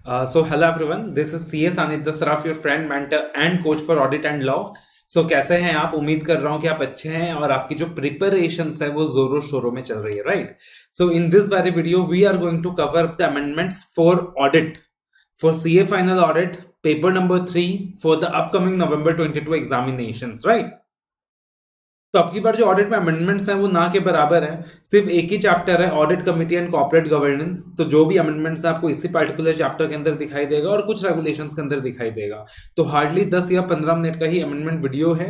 So hello everyone, this is CS Anindya Saraf, your friend, mentor and coach for audit and law. So कैसे हैं आप? उम्मीद कर रहा हूं कि आप अच्छे हैं और आपकी जो प्रिपरेशंस है वो जोरों शोरों में चल रही है, right? So in this very video we are going to cover the amendments for audit for CA final audit paper number 3 for the upcoming November 22 examinations, right? तो अब की बार जो ऑडिट में अमेंडमेंट्स हैं वो ना के बराबर हैं, सिर्फ एक ही चैप्टर है audit committee and corporate governance. तो जो भी अमेंडमेंट्स है आपको इसी पर्टिकुलर चैप्टर के अंदर दिखाई देगा और कुछ रेगुलेशंस के अंदर दिखाई देगा। तो हार्डली 10 या 15 मिनट का ही अमेंडमेंट वीडियो है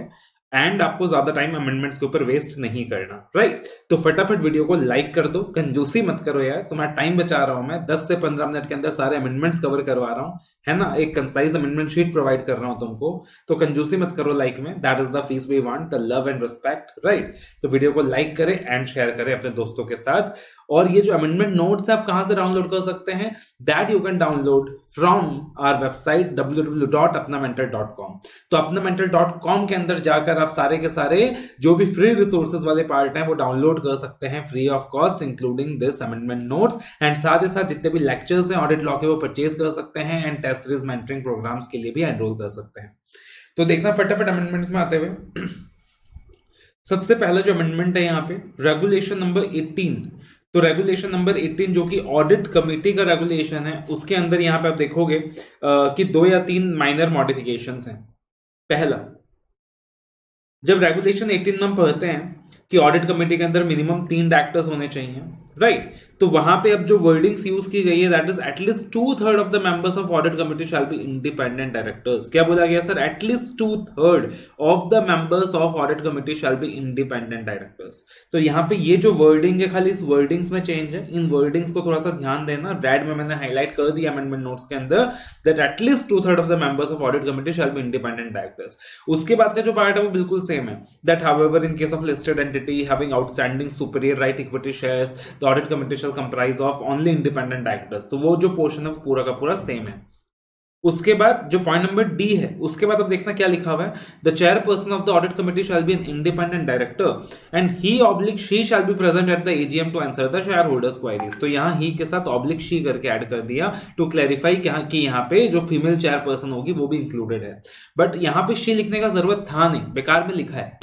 एंड आपको ज्यादा टाइम अमेंडमेंट्स के ऊपर वेस्ट नहीं करना, राइट? तो फटाफट वीडियो को लाइक कर दो, कंजूसी मत करो यार, तुम्हारा टाइम बचा रहा हूं मैं। 10 से 15 मिनट के अंदर सारे अमेंडमेंट्स कवर करवा रहा हूं, है ना? एक कंसाइज अमेंडमेंट शीट प्रोवाइड कर रहा हूं तुमको, तो कंजूसी मत करो लाइक में। That is the fees we want, the love and respect, right? तो वीडियो को लाइक करें एंड शेयर करें अपने दोस्तों के साथ। और ये जो अमेंडमेंट नोट्स है आप कहां से डाउनलोड कर सकते हैं? That you can download from our website www.apnamentor.com। तो apnamentor.com के अंदर जाकर आप सारे के सारे जो भी फ्री रिसोर्सेज वाले पार्ट हैं वो डाउनलोड कर सकते हैं free of cost, including this amendment notes. And साथ ही साथ जितने भी लेक्चर्स हैं ऑडिट लॉ के वो परचेज कर सकते हैं and test series mentoring programmes के लिए भी एनरोल कर सकते हैं। तो देखना फटाफट अमेंडमेंट्स में आते हुए सबसे पहला जो अमेंडमेंट है यहाँ पे रेगुलेशन नंबर 18। तो रेगुलेशन नंबर 18 जो कि ऑडिट कमेटी का रेगुलेशन है, उसके अंदर यहाँ पे आप देखोगे कि 2 या 3 माइनर मॉडिफिकेशंस हैं। पहला, जब रेगुलेशन 18 में हम पढ़ते हैं कि ऑडिट कमेटी के अंदर मिनिमम 3 डायरेक्टर्स होने चाहिए, राइट? तो वहां पे अब जो वर्डिंग्स यूज की गई है that is at least 2/3 of the members of audit committee shell be independent directors. क्या बोला गया sir? At least 2/3 of the members of audit committee shell be independent directors. तो यहाँ पे ये जो वर्डिंग है खाली इस वर्डिंग्स में चेंज है, इन वर्डिंग्स को थोड़ा सा ध्यान देना। रेड में मैंने हाईलाइट कर दिया अमेंडमेंट नोट्स के अंदर that at least 2/3 of the members of audit committee shell be independent directors. उसके बाद का जो पार्ट है वो बिल्कुल सेम है, that however in case of listed entity having outstanding superior right equity shares, the audit committee shall comprise of only independent directors। तो वो जो पोर्शन है वो पूरा का पूरा सेम है। उसके बाद जो पॉइंट नंबर डी है, उसके बाद अब देखना क्या लिखा हुआ है। The chairperson of the audit committee shall be an independent director and he/she shall be present at the AGM to answer the shareholders queries. तो यहाँ ही के साथ /she करके ऐड कर दिया टू क्लैरिफाई कि यहाँ पे जो फीमेल चेयरपर्सन होगी वो भी इंक्लूडेड है। बट यहाँ पे she लिखने का जरूरत था नहीं, बेकार में लिखा है,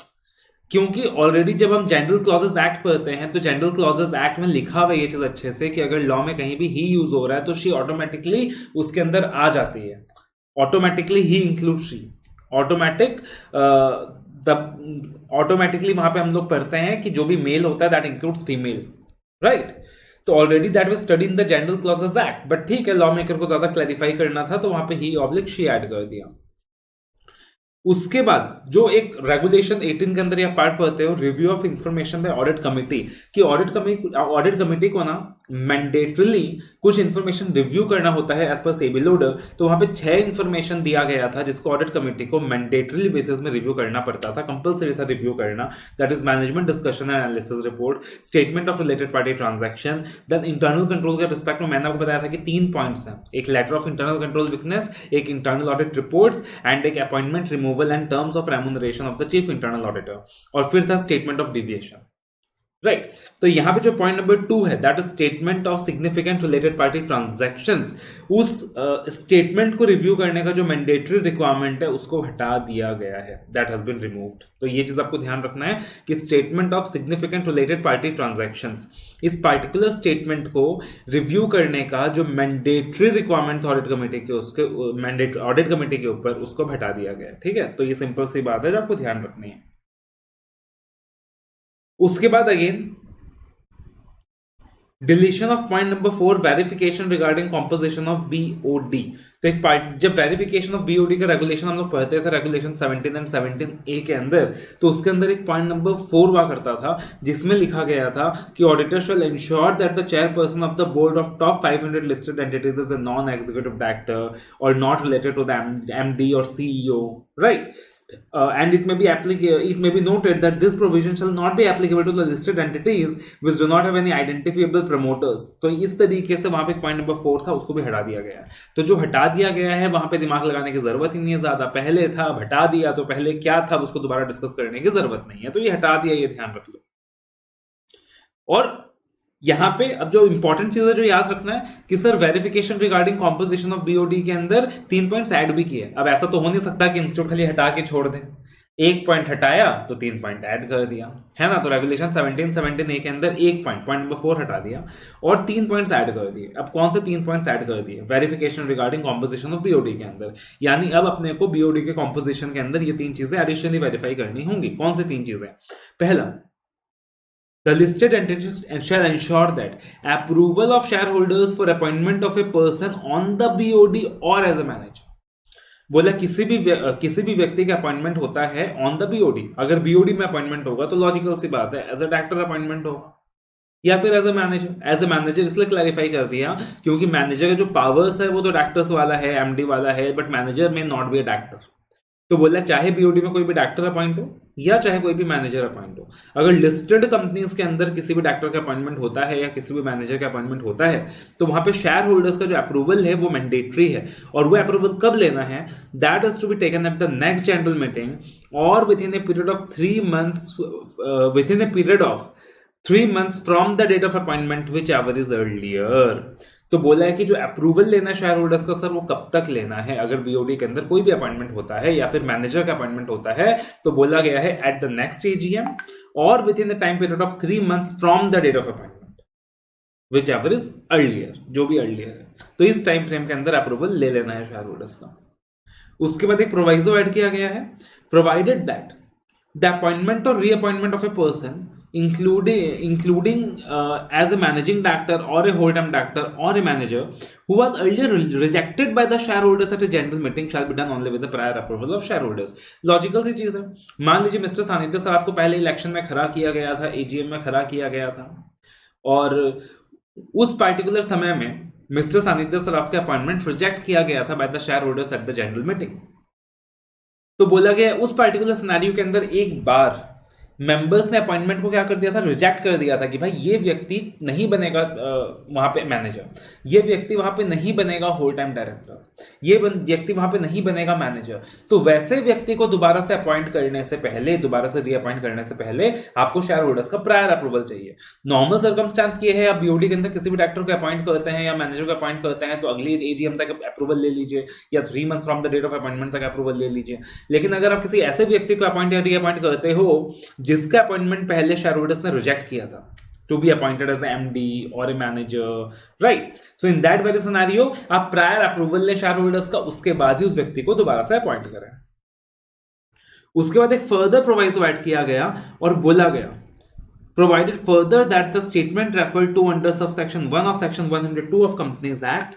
क्योंकि ऑलरेडी जब हम जनरल क्लॉजेस एक्ट पढ़ते हैं तो जनरल क्लॉजेस एक्ट में लिखा हुआ ये चीज अच्छे से कि अगर लॉ में कहीं भी ही यूज हो रहा है तो शी ऑटोमेटिकली उसके अंदर आ जाती है। Automatically he include she, automatic automatically वहां पे हम लोग पढ़ते हैं कि जो भी मेल होता है दैट इंक्लूड्स फीमेल, राइट? तो already that was study in the general clauses act, but ठीक है, लॉ मेकर को ज्यादा क्लैरिफाई करना था तो वहां पे ही/शी ऐड कर दिया। उसके बाद जो एक रेगुलेशन 18 के अंदर या पार्ट पढ़ते हो, review of information bye audit committee, कि ऑडिट कमिटी को ना मैंडेटरीली कुछ इंफॉर्मेशन रिव्यू करना होता है एज पर सेबी लोडर। तो वहां पे 6 इंफॉर्मेशन दिया गया था जिसको ऑडिट कमिटी को मैंडेटरीली बेसिस में रिव्यू करना पड़ता था, कंपलसरी था रिव्यू करना। That is management discussion and analysis report, statement of related party transaction, then internal control के रिस्पेक्ट में मैंने आपको बताया था कि 3 पॉइंट्स हैं, एक letter of internal control weakness, एक इंटरनल ऑडिट रिपोर्ट्स एंड एक appointment removal and terms of remuneration of the chief internal auditor। और फिर था स्टेटमेंट ऑफ डिविएशन, राइट? तो यहां पे जो पॉइंट नंबर 2 है that is statement of significant related party transactions. उस स्टेटमेंट को रिव्यू करने का जो मैंडेटरी रिक्वायरमेंट है उसको हटा दिया गया है, दैट हैज बीन रिमूव्ड। तो ये चीज आपको ध्यान रखना है कि statement of significant related party transactions, इस पार्टिकुलर स्टेटमेंट को रिव्यू करने का जो मैंडेटरी रिक्वायरमेंट था ऑडिट कमेटी के, उसके मैंडेट ऑडिट कमेटी के ऊपर, उसको हटा दिया गया, ठीक है? तो ये सिंपल सी बात है जो आपको ध्यान रखनी है। उसके बाद again deletion of point number 4, verification regarding composition of BOD. तो एक पार्ट, जब वेरिफिकेशन ऑफ बीओडी का रेगुलेशन हम लोग पढ़ते थे रेगुलेशन 17 एंड 17A के अंदर, तो उसके अंदर एक पॉइंट नंबर 4 हुआ करता था जिसमें लिखा गया था कि auditor shall ensure that the chairperson of the board of top 500 listed entities is a non executive director और not related to the MD और CEO, right? And it may be noted that this provision shall not be applicable to the listed entities which do not have any identifiable promoters। तो इस तरीके से वहां पे point number 4 था उसको भी हटा दिया गया है। तो जो हटा दिया गया है वहां पे दिमाग लगाने की जरूरत ही नहीं है ज्यादा, पहले था अब हटा दिया, तो पहले क्या था उसको दोबारा डिस्कस करने की जरूरत नहीं है, तो ये हटा दिया, ये ध्यान रख लो। और यहां पे अब जो इंपॉर्टेंट चीज है जो याद रखना है कि sir verification regarding composition of BOD के अंदर 3 पॉइंट्स ऐड भी किए। अब ऐसा तो हो नहीं सकता कि इंस्टीट्यूट खाली हटा के छोड़ दें। 1 पॉइंट हटाया तो 3 पॉइंट ऐड कर दिया, है ना। तो रेगुलेशन 1717A के अंदर 1 पॉइंट, पॉइंट नंबर 4 हटा दिया और 3 पॉइंट्स ऐड कर दिए। अब कौन से 3 पॉइंट्स ऐड कर दिए? Verification regarding composition of BOD के अंदर, यानी अब अपने को बीओडी के कॉम्पोजिशन के अंदर ये 3 चीजें एडिशनली वेरीफाई करनी होंगी। कौन से 3 चीजें? पहला, the listed entities shall ensure that approval of shareholders for appointment of a person on the BOD or as a manager। बोला किसी भी व्यक्ति का अपॉइंटमेंट होता है ऑन द बीओडी। अगर बीओडी में अपॉइंटमेंट होगा तो लॉजिकल सी बात है एज अ डायरेक्टर अपॉइंटमेंट होगा या फिर as a manager. As a manager इसलिए क्लैरिफाई कर दिया क्योंकि मैनेजर का जो पावर्स है वो तो डायरेक्टर्स वाला है, एमडी वाला है, बट मैनेजर में नॉट बी अ डायरेक्टर। तो बोला चाहे बीओडी में कोई भी डायरेक्टर अपॉइंट हो या चाहे कोई भी मैनेजर अपॉइंट हो, अगर लिस्टेड कंपनीज के अंदर किसी भी डायरेक्टर का अपॉइंटमेंट होता है या किसी भी मैनेजर का अपॉइंटमेंट होता है तो वहां पे शेयर होल्डर्स का जो अप्रूवल है वो मैंडेटरी है। और वो अप्रूवल कब लेना है? That is to be taken at the next general meeting और within a period of 3 months from the date of appointment whichever is earlier. तो बोला है कि जो अप्रूवल लेना है शेयर होल्डर्स का सर वो कब तक लेना है अगर बीओडी के अंदर कोई भी अपॉइंटमेंट होता है या फिर मैनेजर का अपॉइंटमेंट होता है। तो बोला गया है एट द नेक्स्ट एजीएम और within the time period of 3 months from the date of appointment whichever is earlier, जो भी अर्लियर है। तो इस टाइम फ्रेम के अंदर अप्रूवल ले लेना है शेयर होल्डर्स का। उसके बाद एक प्रोवाइजो ऐड किया गया है, प्रोवाइडेड दैट द अपॉइंटमेंट और reappointment of a person including as a managing director or a whole-time director or a manager who was earlier rejected by the shareholders at a general meeting shall be done only with the prior approval of shareholders। Logical सी चीज है। मान लीजिए mister सानिध्य सराफ को पहले election में खड़ा किया गया था, एजीएम में खड़ा किया गया था और उस पार्टिकुलर समय में मिस्टर सानिध्य सराफ के अपॉइंटमेंट रिजेक्ट किया गया था by the share holders at the general meeting. तो बोला गया उस पार्टिकुलर सिनेरियो के अंदर एक बार मेंबर्स ने अपॉइंटमेंट को क्या कर दिया था? रिजेक्ट कर दिया था कि भाई ये व्यक्ति नहीं बनेगा वहां पे मैनेजर, ये व्यक्ति वहां पे नहीं बनेगा होल टाइम डायरेक्टर, ये व्यक्ति वहां पे नहीं बनेगा मैनेजर। तो वैसे व्यक्ति को दोबारा से अपॉइंट करने से पहले, दोबारा से रीअपॉइंट करने से पहले आपको शेयर होल्डर्स का प्रायर अप्रूवल चाहिए। नॉर्मल सर्कमस्टांस ये है, आप बीओडी के अंदर किसी भी डायरेक्टर को अपॉइंट करते हैं या मैनेजर को अपॉइंट करते हैं तो अगली एजीएम तक अप्रूवल ले लीजिए या 3 months from the date of appointment तक अप्रूवल ले लीजिए। लेकिन अगर आप किसी ऐसे व्यक्ति को अपॉइंट या रीअपॉइंट करते हो जिसका अपॉइंटमेंट पहले शेयर होल्डर्स ने रिजेक्ट किया था to be appointed as MD और a manager, right. So in that very scenario आप प्रायर अप्रूवल ले शेयर होल्डर्स का, उसके बाद ही उस व्यक्ति को दोबारा से अपॉइंट करें। उसके बाद एक फर्दर प्रोवाइजो ऐड किया गया और बोला गया provided further that the statement referred to under subsection 1 of section 102 of Companies Act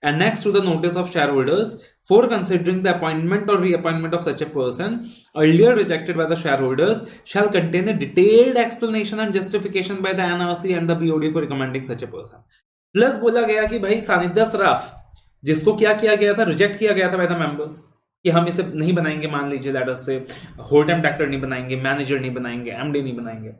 annexed to the notice of shareholders for considering the appointment or reappointment of such a person earlier rejected by the shareholders shall contain a detailed explanation and justification by the NRC and the BOD for recommending such a person। Plus बोला गया कि भाई सानिध्य सराफ जिसको क्या किया गया था? रिजेक्ट किया गया था बाय द मेंबर्स कि हम इसे नहीं बनाएंगे, मान लीजिए दैट से होल टाइम डायरेक्टर नहीं बनाएंगे, मैनेजर नहीं बनाएंगे, एमडी नहीं बनाएंगे।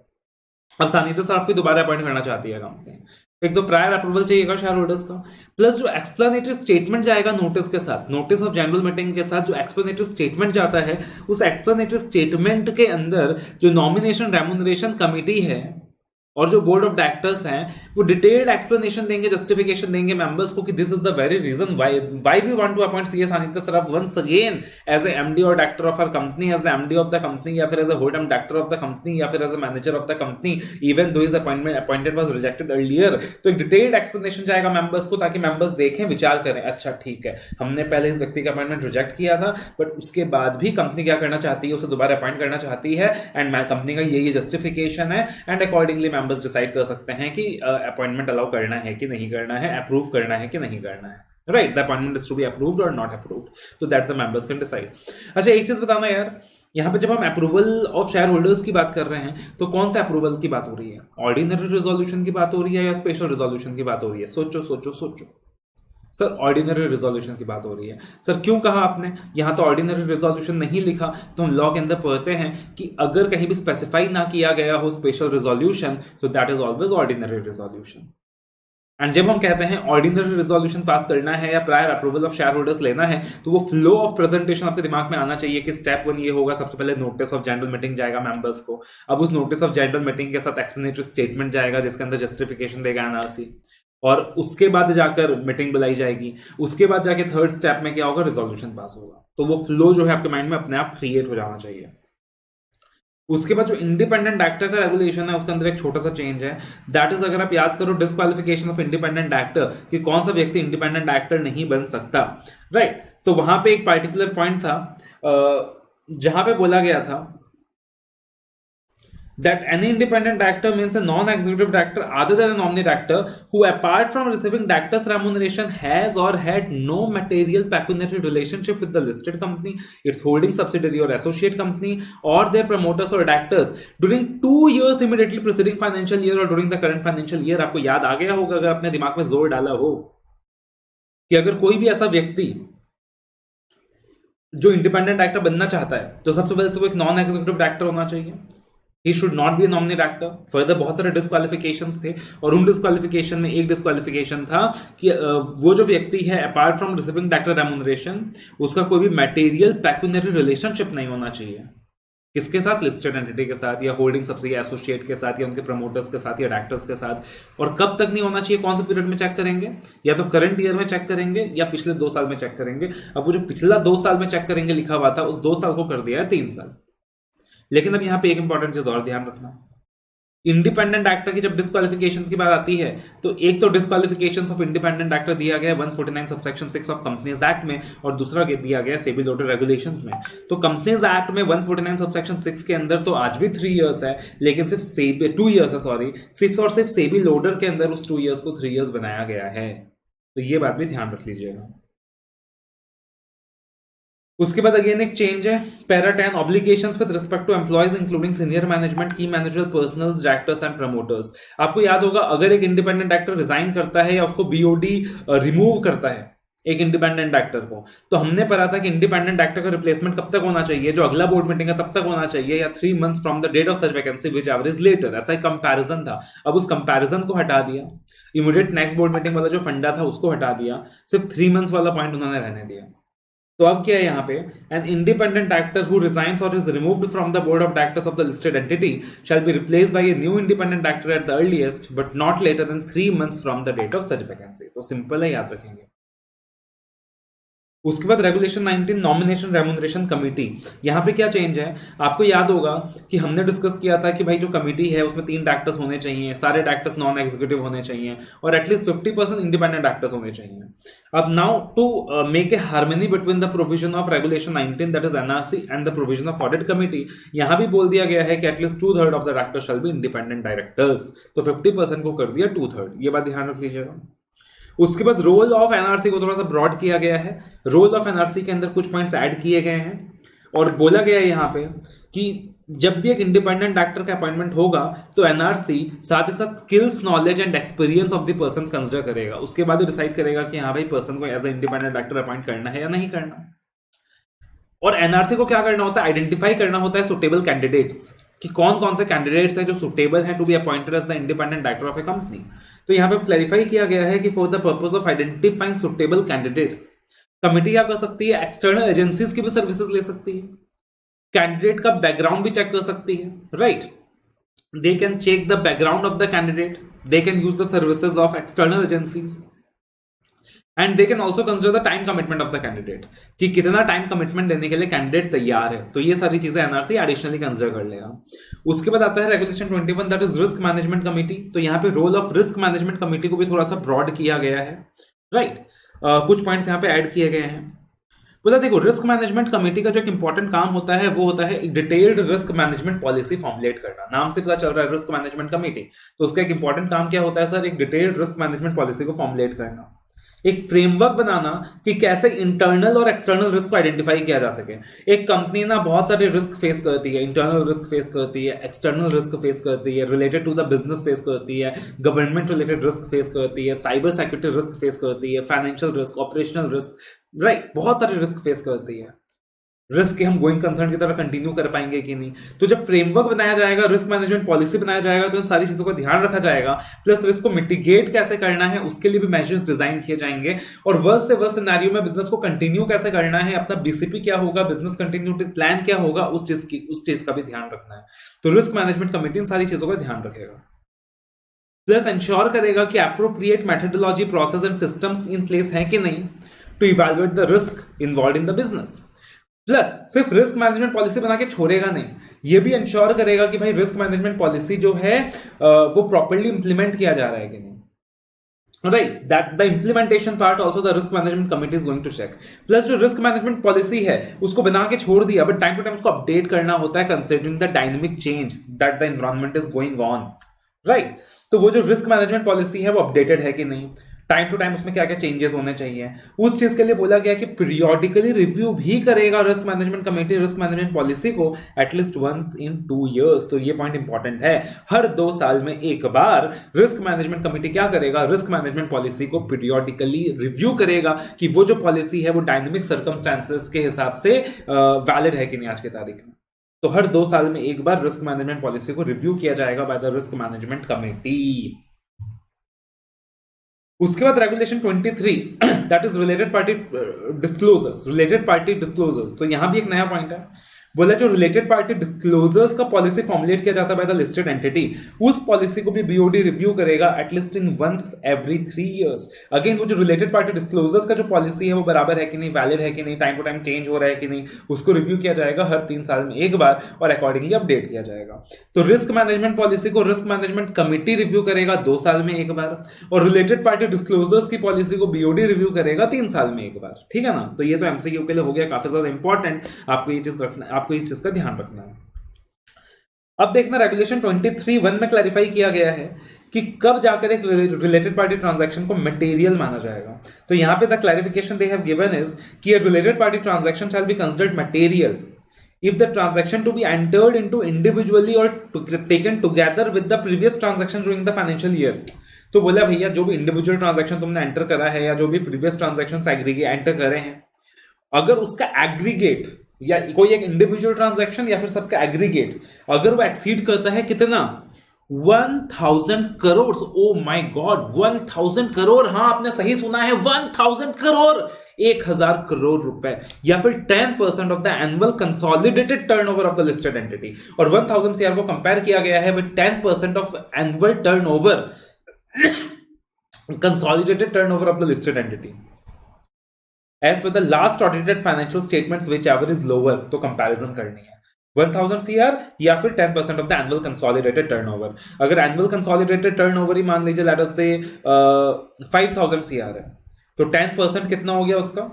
अब सानिध्य सराफ को दोबारा अपॉइंट करना चाहती है कंपनी, एक तो प्रायर अप्रूवल चाहिएगा शेयर होल्डर्स का, प्लस जो एक्सप्लेनेटरी स्टेटमेंट जाएगा नोटिस के साथ, नोटिस ऑफ जनरल मीटिंग के साथ जो एक्सप्लेनेटरी स्टेटमेंट जाता है उस एक्सप्लेनेटरी स्टेटमेंट के अंदर जो नॉमिनेशन रेम्यूनरेशन कमिटी है और जो बोर्ड ऑफ डायरेक्टर्स हैं वो डिटेल्ड एक्सप्लेनेशन देंगे, जस्टिफिकेशन देंगे मेंबर्स को कि this is the very reason why we want to appoint CA Sanidhya Saraf once again as a MD और director of our company, as the MD of the company या फिर as a whole time director of the company या फिर as a manager of the company even though his appointed was rejected earlier. तो एक detailed explanation जाएगा members को ताकि members देखें, विचार करें, अच्छा ठीक है हमने पहले इस व्यक्ति का अपॉइंटमेंट रिजेक्ट किया था बट उसके बाद भी कंपनी क्या करना चाहती है, उसे दोबारा अपॉइंट करना चाहती है एंड कंपनी का ये जस्टिफिकेशन है एंड अकॉर्डिंगली मेंबर्स डिसाइड कर सकते हैं कि अपॉइंटमेंट अलाउ करना है कि नहीं करना है, अप्रूव करना है कि नहीं करना है, right. The appointment is to be approved और नॉट अप्रूव्ड, तो that the members can decide. अच्छा एक चीज बताना यार, यहां पे जब हम अप्रूवल ऑफ शेयर होल्डर्स की बात कर रहे हैं तो कौन सा अप्रूवल की बात हो रही है? ऑर्डिनरी रिजोल्यूशन की बात हो रही है या स्पेशल रिजोल्यूशन की बात हो रही है? सोचो सोचो सोचो। सर ऑर्डिनरी रिजोल्यूशन की बात हो रही है। सर क्यों कहा आपने? यहां तो ऑर्डिनरी रिजोल्यूशन नहीं लिखा, तो हम लॉ के अंदर पढ़ते हैं कि अगर कहीं भी स्पेसिफाई ना किया गया हो स्पेशल रिजोल्यूशन तो that is always ordinary resolution. And जब हम कहते हैं ऑर्डिनरी रिजोल्यूशन पास करना है या prior approval of share holders लेना है, तो वो फ्लो ऑफ प्रेजेंटेशन आपके दिमाग में आना चाहिए कि स्टेप 1 ये होगा, सबसे पहले नोटिस ऑफ जनरल मीटिंग जाएगा मेंबर्स को। अब उस नोटिस ऑफ जनरल मीटिंग के साथ एक्सप्लेनेटरी स्टेटमेंट जाएगा जिसके अंदर जस्टिफिकेशन देगा एनआरसी, और उसके बाद जाकर मीटिंग बुलाई जाएगी। उसके बाद जाके थर्ड स्टेप में क्या होगा, रिजोल्यूशन पास होगा। तो वो फ्लो जो है आपके माइंड में अपने आप क्रिएट हो जाना चाहिए। उसके बाद जो इंडिपेंडेंट एक्टर का रेगुलेशन है उसके अंदर एक छोटा सा चेंज है, दैट इज, अगर आप याद करो डिस्क्वालिफिकेशन ऑफ इंडिपेंडेंट एक्टर, कि कौन सा व्यक्ति इंडिपेंडेंट एक्टर नहीं बन सकता, राइट। तो वहां पे एक पार्टिकुलर पॉइंट था जहां पे बोला गया था that any independent actor means a non-executive director other than a nominee director who, apart from receiving director's remuneration, has or had no material pecuniary relationship with the listed company, its holding subsidiary or associate company, or their promoters or directors during 2 years immediately preceding financial year or during the current financial year। आपको याद आ गया होगा, अगर आपने दिमाग में जोर डाला हो, कि अगर कोई भी ऐसा व्यक्ति जो इंडिपेंडेंट एक्टर बनना चाहता है, तो सबसे पहले तो वो एक नॉन एग्जीक्यूटिव डायरेक्टर होना चाहिए। He should not be nominee actor. Further बहुत सारे डिस्क्वालिफिकेशंस थे, और उन डिस्क्वालिफिकेशन में एक डिस्क्वालिफिकेशन था कि वो जो व्यक्ति है, apart from receiving director remuneration, उसका कोई भी मटेरियल पैक्यूनरी रिलेशनशिप नहीं होना चाहिए। किसके साथ? लिस्टेड एंटिटी के साथ, या होल्डिंग सबसे एसोसिएट के साथ, या उनके प्रमोटर्स के साथ, या डायरेक्टर्स के साथ। और कब तक नहीं होना चाहिए, कौन से पीरियड में चेक करेंगे? या तो करंट ईयर में चेक करेंगे या पिछले 2 साल में चेक करेंगे। अब वो जो पिछला 2 साल में चेक करेंगे लिखा हुआ था, उस 2 साल को कर दिया है 3 साल। लेकिन अब यहां पे एक इंपॉर्टेंट चीज और ध्यान रखना, इंडिपेंडेंट एक्टर की जब डिस्क्वालिफिकेशंस की बात आती है, तो एक तो डिस्क्वालिफिकेशंस ऑफ इंडिपेंडेंट एक्टर दिया गया है 149 सबसेक्शन 6 ऑफ कंपनीज एक्ट में, और दूसरा दिया गया है सेबी लोडेड रेगुलेशंस में। तो कंपनीज एक्ट में 149 सबसेक्शन 6 के अंदर तो आज भी 3 इयर्स है, लेकिन सिर्फ सेबी 2 इयर्स है, सॉरी 6, और सिर्फ सेबी लोडर के अंदर उस 2 इयर्स को 3 इयर्स बनाया गया है। तो ये बात भी ध्यान रख लीजिएगा। उसके बाद अगेन एक चेंज है, para 10 obligations with respect to employees including senior management, key manager, personnels, directors and promoters. आपको याद होगा, अगर एक इंडिपेंडेंट एक्टर रिजाइन करता है या उसको बीओडी रिमूव करता है एक इंडिपेंडेंट एक्टर को, तो हमने पढ़ा था कि इंडिपेंडेंट एक्टर का रिप्लेसमेंट कब तक होना चाहिए, जो अगला बोर्ड मीटिंग है तब तक होना चाहिए, या 3 months from the date of such vacancy whichever is later. ऐसा एक कंपैरिजन था। अब उस कंपैरिजन को हटा दिया, इमीडिएट नेक्स्ट बोर्ड मीटिंग वाला जो फंडा था उसको हटा दिया, सिर्फ 3 मंथ्स वाला पॉइंट उन्होंने रहने दिया। तो अब क्या है यहाँ पे, an independent actor who resigns or is removed from the board of directors of the listed entity shall be replaced by a new independent actor at the earliest but not later than 3 months from the date of such vacancy. तो simple है, याद रखेंगे। उसके बाद regulation 19 nomination remuneration committee. यहां पे क्या change है, आपको याद होगा कि हमने डिस्कस किया था कि भाई जो कमेटी है उसमें 3 डायरेक्टर्स होने चाहिए, सारे डायरेक्टर्स नॉन एग्जीक्यूटिव होने चाहिए, और एटलीस्ट 50% इंडिपेंडेंट डायरेक्टर्स होने चाहिए। अब now to make a harmony between the provision of regulation 19 that is NRC and the provision of audit committee, यहां भी बोल दिया गया है कि at least 2/3 of the directors shall be independent directors. तो 50% को कर दिया 2/3। ये बात ध्यान रख लीजिएगा। उसके बाद रोल ऑफ एनआरसी को थोड़ा सा ब्रॉड किया गया है। रोल ऑफ एनआरसी के अंदर कुछ पॉइंट्स ऐड किए गए हैं, और बोला गया है यहां पे कि जब भी एक इंडिपेंडेंट एक्टर का अपॉइंटमेंट होगा तो एनआरसी साथ ही साथ skills, knowledge and experience of the person consider करेगा। उसके बाद डिसाइड करेगा कि हाँ भाई पर्सन को as a independent actor appoint करना है या नहीं करना। और एनआरसी को क्या करना होता है, आइडेंटिफाई करना होता है सुटेबल कैंडिडेट्स, कि कौन कौन से कैंडिडेट्स हैं जो सुटेबल हैं to be appointed as the independent director of a company. तो यहां पे क्लैरिफाई किया गया है कि for the purpose of identifying suitable candidates, committee क्या कर सकती है, एक्सटर्नल एजेंसीज की भी सर्विसेज ले सकती है, कैंडिडेट का बैकग्राउंड भी चेक कर सकती है, right. They can check the background of the candidate, they can use the services of external agencies, and they can also consider the time commitment of the candidate, कि कितना time commitment देने के लिए candidate तैयार है। तो ये सारी चीजें एनआरसी एडिशनली कंसिडर कर लेगा। उसके बाद आता है regulation 21 that is risk management committee. तो यहाँ पे role of risk management committee को भी थोड़ा सा ब्रॉड किया गया है, राइट। कुछ पॉइंट्स यहाँ पे ऐड किए गए हैं। बोला देखो, रिस्क मैनेजमेंट कमेटी का जो एक इंपॉर्टेंट काम होता है वो होता है detailed risk management policy formulate करना। नाम से पता चल रहा है रिस्क मैनेजमेंट कमेटी, तो उसका एक इंपॉर्टेंट काम क्या होता है सर, एक डिटेल्ड रिस्क मैनेजमेंट पॉलिसी को फॉर्मुलेट करना, एक फ्रेमवर्क बनाना कि कैसे इंटरनल और एक्सटर्नल रिस्क को आइडेंटिफाई किया जा सके। एक कंपनी ना बहुत सारे रिस्क फेस करती है, इंटरनल रिस्क फेस करती है, एक्सटर्नल रिस्क फेस करती है, related to the business face करती है, गवर्नमेंट रिलेटेड रिस्क फेस करती है, साइबर सिक्योरिटी रिस्क फेस करती है, financial risk, operational risk, right, बहुत सारे रिस्क फेस करती है, रिस्क के हम गोइंग कंसर्न की तरह कंटिन्यू कर पाएंगे कि नहीं। तो जब फ्रेमवर्क बनाया जाएगा, रिस्क मैनेजमेंट पॉलिसी बनाया जाएगा, तो इन सारी चीजों का ध्यान रखा जाएगा। प्लस रिस्क को मिटिगेट कैसे करना है उसके लिए भी मेजर्स डिजाइन किए जाएंगे। और वर्स्ट से वर्स्ट सिनेरियो में बिजनेस को कंटिन्यू कैसे करना है, अपना बीसीपी क्या होगा, बिजनेस कंटिन्यूटी प्लान क्या होगा, उस चीज का भी ध्यान रखना है। तो रिस्क मैनेजमेंट कमेटी इन सारी चीजों का ध्यान रखेगा। प्लस इंश्योर करेगा कि appropriate methodology, process and systems in place है कि नहीं to evaluate the risk involve in the business. Plus सिर्फ रिस्क मैनेजमेंट पॉलिसी बना के छोड़ेगा नहीं, ये भी इंश्योर करेगा कि भाई रिस्क मैनेजमेंट पॉलिसी जो है वो प्रॉपर्ली इंप्लीमेंट किया जा रहा है कि नहीं। Right, that the implementation part also the risk management committee is going to check. Plus जो risk management policy है उसको बना के छोड़ दिया, बट टाइम टू टाइम उसको अपडेट करना होता है considering the dynamic change that the environment is going on. Right, तो वो जो रिस्क मैनेजमेंट पॉलिसी है वो अपडेटेड है कि नहीं, टाइम टू टाइम उसमें क्या क्या चेंजेस होने चाहिए, उस चीज के लिए बोला गया कि पीरियोडिकली रिव्यू भी करेगा risk management committee risk management policy को एटलीस्ट वंस इन 2 years। तो ये पॉइंट इंपॉर्टेंट है, हर 2 साल में एक बार रिस्क मैनेजमेंट कमेटी क्या करेगा, रिस्क मैनेजमेंट पॉलिसी को पीरियोडिकली रिव्यू करेगा कि वो जो पॉलिसी है वो डायनेमिक सर्कमस्टांसेस के हिसाब से वैलिड है कि नहीं आज की तारीख में। तो हर 2 साल में एक बार रिस्क मैनेजमेंट पॉलिसी को रिव्यू किया जाएगा by the risk management committee. उसके बाद regulation 23 that is related party disclosures, related party disclosures. तो यहां भी एक नया पॉइंट है, बोला जो रिलेटेड पार्टी डिस्क्लोजर्स का पॉलिसी फॉर्मुलेट किया जाता है बाय द लिस्टेड एंटिटी, उस पॉलिसी को भी बीओडी रिव्यू करेगा at least in once every 3 years। Again वो जो रिलेटेड पार्टी डिस्क्लोजर्स का जो पॉलिसी है वो बराबर है कि नहीं, वैलिड है कि नहीं, टाइम टू टाइम चेंज हो रहा है कि नहीं, उसको रिव्यू किया जाएगा हर 3 साल में एक बार और अकॉर्डिंगली अपडेट किया जाएगा। तो रिस्क मैनेजमेंट पॉलिसी को रिस्क मैनेजमेंट कमिटी रिव्यू करेगा 2 साल में एक बार, और रिलेटेड पार्टी डिस्क्लोजर्स की पॉलिसी को बीओडी रिव्यू करेगा 3 साल में एक बार। ठीक है ना, तो ये तो एमसीक्यू के लिए हो गया काफी ज्यादा इंपॉर्टेंट, आपको ये चीज रखना, आपको इस चीज का ध्यान रखना है। अब देखना रेगुलेशन 23(1) में क्लैरिफाई किया गया है कि कब जाकर एक रिलेटेड पार्टी ट्रांजैक्शन को मटेरियल माना जाएगा। तो यहां पे the clarification they have given is कि a related party transaction shall be considered material if the transaction to be entered into individually or taken together with the previous transaction during the financial year। तो बोला भैया जो भी individual transaction तुमने enter करा है या जो भी प्रीवियस ट्रांजैक्शन एंटर करे हैं, अगर उसका एग्रीगेट या कोई एक इंडिविजुअल ट्रांजैक्शन या फिर सबका एग्रीगेट अगर वो एक्सीड करता है कितना 1000 crore, oh my God 1000 crore, हाँ आपने सही सुना है 1000 करोड़, 1000 करोड़ रुपए, या फिर 10% of the annual consolidated turnover of the listed entity. और 1000 सीआर को कंपेयर किया गया है with 10% of annual turnover consolidated turnover of the listed entity as per the last audited financial statements whichever is lower। तो comparison करनी है 1000 CR या फिर 10% of the annual consolidated turnover. अगर एनुअल कंसोलिडेटेड टर्नओवर ही मान लीजिए लेट अस से 5000 CR है, तो 10% कितना हो गया उसका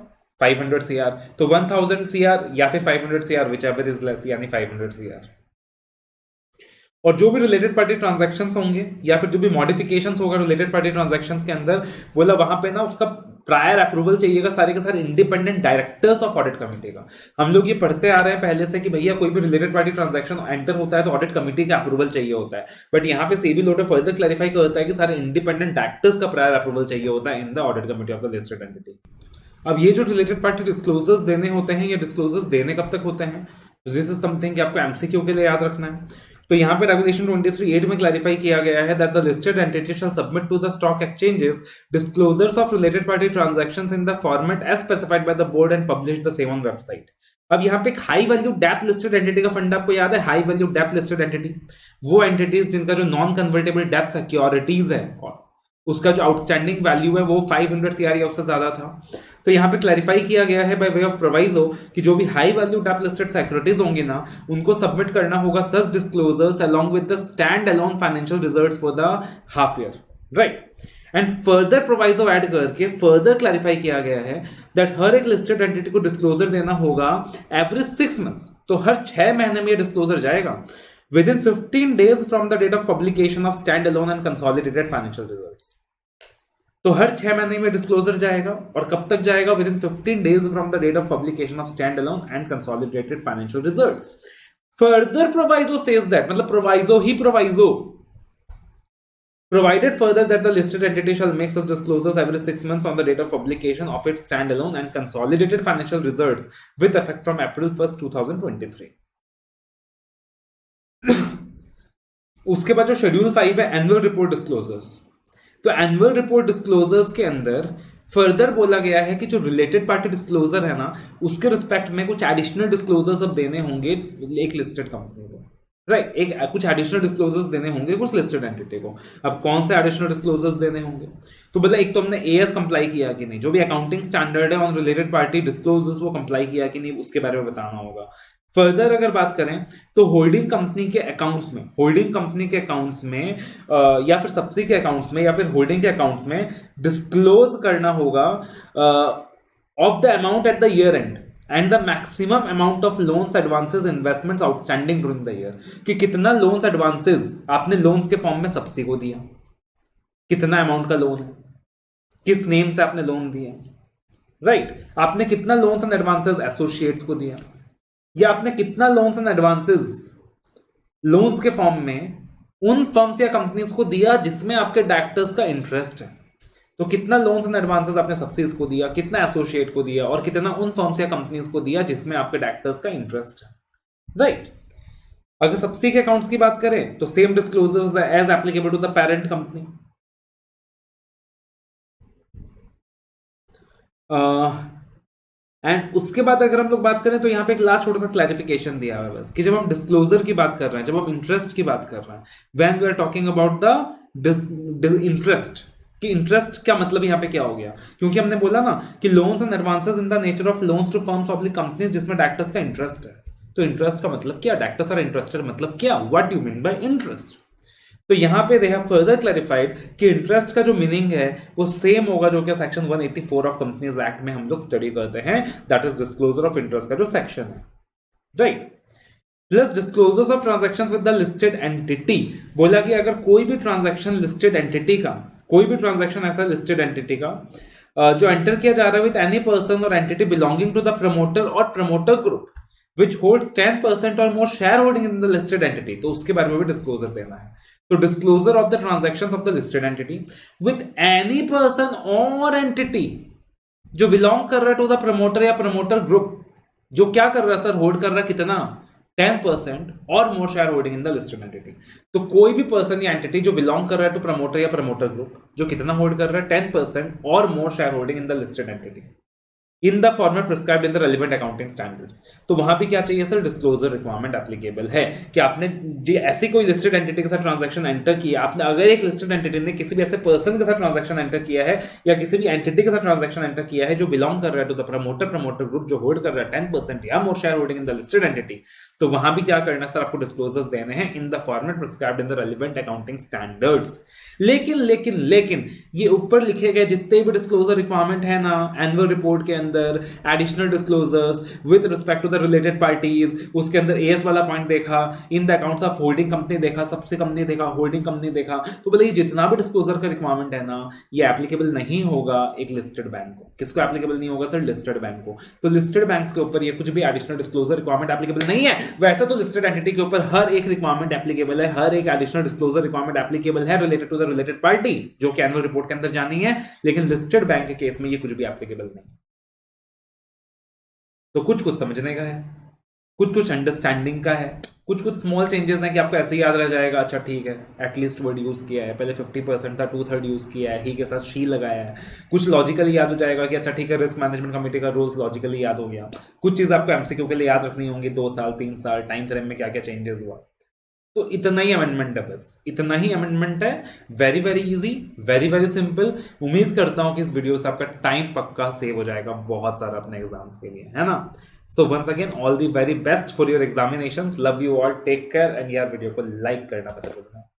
500 CR। तो 1000 CR या फिर 500 CR whichever is less, यानी 500 CR। और जो भी रिलेटेड पार्टी ट्रांजैक्शंस होंगे या फिर जो भी मॉडिफिकेशंस होगा रिलेटेड पार्टी ट्रांजैक्शंस के अंदर, बोला वहां पे ना उसका प्रायर अप्रूवल चाहिएगा सारे के सारे independent directors of audit committee का। हम लोग ये पढ़ते आ रहे हैं पहले से कि भैया कोई भी रिलेटेड पार्टी ट्रांजैक्शन एंटर होता है तो ऑडिट कमेटी का अप्रूवल चाहिए होता है, बट यहाँ पे सेबी लोडर फर्दर क्लैरिफाई करता है कि सारे इंडिपेंडेंट डायरेक्टर्स का प्रायर अप्रूवल चाहिए होता है in the audit committee of the listed entity. अब ये जो रिलेटेड पार्टी डिस्क्लोजर्स देने होते हैं, ये डिस्क्लोजर्स देने कब तक होते हैं, दिस इज समथिंग कि आपको एमसीक्यू के लिए याद रखना है। तो यहां पे रेगुलेशन 23(8) में क्लैरिफाई किया गया है that the listed entity shall submit to the stock exchanges disclosures of related party transactions in the format as specified by the board and publish the same on website. अब यहाँ पे high value डेप्थ listed entity का fund आपको याद है, high value डेप्थ listed entity वो एंटिटीज जिनका जो नॉन कन्वर्टेबल डेप्थ सिक्योरिटीज है और उसका जो आउटस्टैंडिंग वैल्यू है वो 500 CR या उससे ज्यादा था। तो यहाँ पे क्लैरिफाई किया गया है बाय वे ऑफ प्रोवाइजो कि जो भी हाई वैल्यू डेप्थ लिस्टेड सिक्योरिटीज होंगे ना उनको सबमिट करना होगा such disclosures along with the standalone financial results for the half year, right. And further proviso add करके फर्दर क्लैरिफाई किया गया है दैट हर एक लिस्टेड एंटिटी को डिस्क्लोजर देना होगा एवरी 6 months। तो हर 6 महीने में डिस्क्लोजर जाएगा within 15 days from the date of publication of standalone and consolidated financial results। तो हर 6 महीने में डिस्क्लोजर जाएगा और कब तक जाएगा, within 15 days from the date of publication of standalone and consolidated financial results. Further proviso says that, मतलब proviso ही proviso Provided further that the listed entity shall make such disclosures every 6 months on the date of publication of its standalone and consolidated financial results with effect from April 1st, 2023. उसके बाद जो schedule 5 है annual report disclosures, तो annual report disclosures के अंदर further बोला गया है कि जो रिलेटेड पार्टी डिस्क्लोजर है ना, उसके रिस्पेक्ट में कुछ एडिशनल डिस्क्लोजर्स अब देने होंगे एक लिस्टेड कंपनी को, राइट एक कुछ एडिशनल डिस्क्लोजर्स देने होंगे कुछ लिस्टेड एंटिटी को। अब कौन से एडिशनल डिस्क्लोजर्स देने होंगे, तो मतलब एक तो हमने एएस कंप्लाई किया कि नहीं, जो भी अकाउंटिंग स्टैंडर्ड है ऑन रिलेटेड पार्टी डिस्क्लोजर्स वो कंप्लाई किया कि नहीं, उसके बारे में बताना होगा। फर्दर अगर बात करें तो होल्डिंग कंपनी के अकाउंट्स में, होल्डिंग कंपनी के अकाउंट्स में या फिर सब्सिडी के अकाउंट्स में या फिर होल्डिंग के अकाउंट्स में डिस्क्लोज करना होगा of the amount at the year and and the maximum amount of loans advances investments outstanding during the year, कि कितना लोन्स एडवांसेस आपने लोन्स के फॉर्म में सब्सिडी को दिया, कितना अमाउंट का लोन है, किस नेम से आपने लोन दिया, राइट आपने कितना लोन्स एंड एडवांसेस एसोसिएट्स को दिया, या आपने कितना लोन्स एंड एडवांसेस लोन्स के फॉर्म में उन फर्म्स या कंपनीज को दिया जिसमें आपके डायरेक्टर्स का इंटरेस्ट है। तो कितना लोन्स एंड एडवांसेस आपने सब्सिडीज को दिया, कितना एसोसिएट को दिया, और कितना उन फर्म्स या कंपनीज को दिया जिसमें आपके डायरेक्टर्स का इंटरेस्ट है, राइट। अगर सब्सिडी के अकाउंट्स की बात करें तो same disclosures as applicable to the parent company. And उसके बाद अगर हम लोग बात करें तो यहाँ पे एक लास्ट छोटा सा क्लैरिफिकेशन दिया हुआ है बस, कि जब हम डिस्क्लोजर की बात कर रहे हैं, जब हम इंटरेस्ट की बात कर रहे हैं, when we are talking about the interest, कि इंटरेस्ट का मतलब यहाँ पे क्या हो गया, क्योंकि हमने बोला ना कि loans and advances in the nature of loans to firms of the companies जिसमें डायरेक्टर्स का इंटरेस्ट है। तो इंटरेस्ट का मतलब क्या, डायरेक्टर्स आर इंटरेस्टेड मतलब क्या, what do you mean by interest. तो यहां पे दे हैव फर्दर क्लैरिफाइड कि इंटरेस्ट का जो मीनिंग है वो सेम होगा जो कि सेक्शन 184 ऑफ कंपनीज एक्ट में हम लोग स्टडी करते हैं, that is disclosure of interest का जो सेक्शन है, right. Plus disclosures of transactions with the listed entity, बोला कि अगर कोई भी ट्रांजैक्शन लिस्टेड एंटिटी का, कोई भी ट्रांजैक्शन ऐसा लिस्टेड एंटिटी का जो एंटर किया जा रहा है विद एनी पर्सन और entity belonging to the promoter और promoter group which holds 10% or more shareholding in the listed entity, तो उसके बारे में भी डिस्क्लोजर देना है। तो disclosure of the transactions of the listed entity with any person और एंटिटी जो बिलोंग कर रहा है टू द प्रमोटर या प्रमोटर ग्रुप, जो क्या कर रहा है सर, होल्ड कर रहा है कितना, 10% और मोर share holding in the listed entity. तो कोई भी पर्सन या एंटिटी जो बिलोंग कर रहा है टू प्रमोटर या प्रमोटर ग्रुप, जो कितना होल्ड कर रहा है, 10% और मोर share holding in the listed entity in the format prescribed in the relevant accounting standards. तो वहां भी क्या चाहिए सर, डिस्क्लोजर रिक्वायरमेंट एप्लीकेबल है कि आपने जी ऐसी कोई लिस्टेड एंटिटी के साथ ट्रांजैक्शन एंटर किया, आपने अगर एक लिस्टेड एंटिटी ने किसी भी ऐसे पर्सन के साथ ट्रांजैक्शन एंटर किया है या किसी भी एंटिटी के साथ ट्रांजैक्शन एंटर किया है जो बिलोंग कर रहा है टू द प्रमोटर ग्रुप, जो होल्ड कर रहा है 10% या मोर share holding in the listed entity, तो वहां भी क्या करना है सर, आपको डिस्क्लोजर्स देने हैं इन the format prescribed in the relevant accounting standards. लेकिन ये ऊपर लिखे गए जितने भी डिस्क्लोजर रिक्वायरमेंट है ना एनुअल रिपोर्ट के अंदर, additional disclosures with respect to the related parties, उसके अंदर एएस वाला पॉइंट देखा, in the accounts of holding company देखा, सबसे कंपनी देखा, होल्डिंग कंपनी देखा, तो बोले ये जितना भी डिस्क्लोजर का रिक्वायरमेंट है ना, ये एप्लीकेबल नहीं होगा एक लिस्टेड बैंक को। किसको एप्लीकेबल नहीं होगा सर, लिस्टेड बैंक को। तो लिस्टेड बैंक्स के ऊपर ये कुछ भी एडिशनल डिस्क्लोजर रिक्वायरमेंट एप्लीकेबल नहीं है। वैसे तो लिस्टेड एंटिटी के ऊपर हर एक रिक्वायरमेंट एप्लीकेबल है, हर एक एडिशनल डिस्क्लोजर रिक्वायरमेंट एप्लीकेबल है related to the related party, जो कि एनुअल रिपोर्ट के अंदर जानी है, लेकिन लिस्टेड बैंक के केस में ये कुछ भी एप्लीकेबल नहीं। तो कुछ समझने का है, कुछ अंडरस्टैंडिंग का है, कुछ स्मॉल चेंजेस हैं कि आपको ऐसे ही याद रह जाएगा, अच्छा ठीक है एटलीस्ट वर्ड यूज किया है, पहले 50% था 2/3 यूज किया है, ही के साथ शी लगाया है। कुछ लॉजिकली याद हो जाएगा कि अच्छा ठीक है रिस्क मैनेजमेंट कमेटी का रूल्स लॉजिकली याद हो गया। कुछ चीज आपको एमसीक्यू के लिए याद रखनी होंगी, 2 साल 3 साल टाइम फ्रेम में क्या क्या चेंजेस हुआ। तो इतना ही अमेंडमेंट है, बस इतना ही अमेंडमेंट है। Very very easy, very very simple. उम्मीद करता हूं कि इस वीडियो से आपका टाइम पक्का सेव हो जाएगा बहुत सारा अपने एग्जाम्स के लिए, है ना। So once again all the very best for your examinations. Love you all, take care and यार वीडियो को लाइक करना मत भूलना।